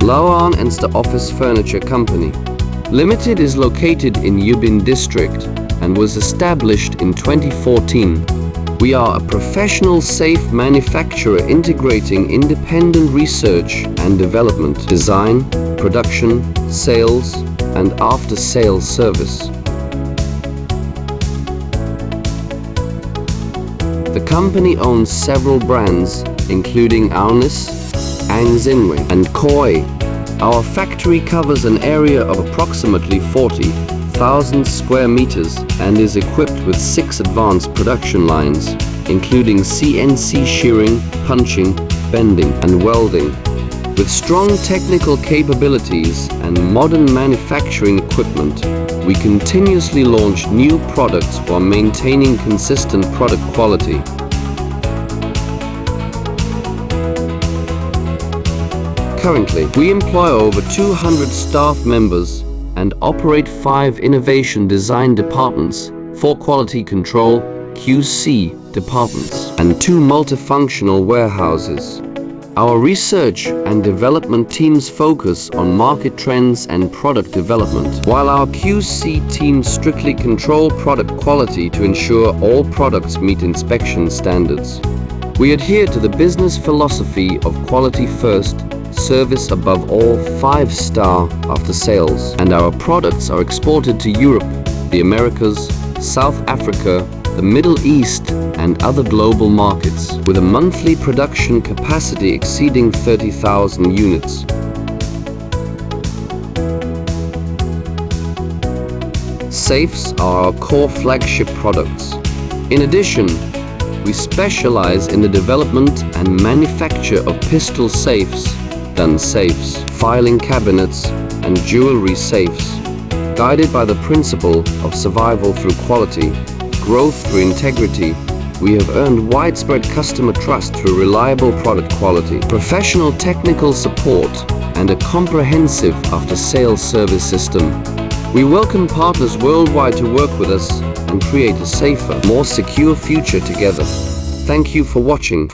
Luoyang Anrster Office Furniture Company Limited is located in Yubin District and was established in 2014. We are a professional safe manufacturer integrating independent research and development, design, production, sales, and after-sales service. The company owns several brands, including Luoyang Anrster and Koi. Our factory covers an area of approximately 40,000 square meters and is equipped with 6 advanced production lines, including CNC shearing, punching, bending, and welding. With strong technical capabilities and modern manufacturing equipment, we continuously launch new products while maintaining consistent product quality. Currently, we employ over 200 staff members and operate 5 innovation design departments, 4 quality control (QC) departments, and 2 multifunctional warehouses. Our research and development teams focus on market trends and product development, while our QC teams strictly control product quality to ensure all products meet inspection standards. We adhere to the business philosophy of quality first, service above all, 5-star after sales, and our products are exported to Europe, the Americas, South Africa, the Middle East, and other global markets, with a monthly production capacity exceeding 30,000 units. Safes are our core flagship products. In addition, we specialize in the development and manufacture of pistol safes, gun safes, filing cabinets, and jewelry safes. Guided by the principle of survival through quality, growth through integrity, we have earned widespread customer trust through reliable product quality, professional technical support, and a comprehensive after-sales service system. We welcome partners worldwide to work with us and create a safer, more secure future together. Thank you for watching.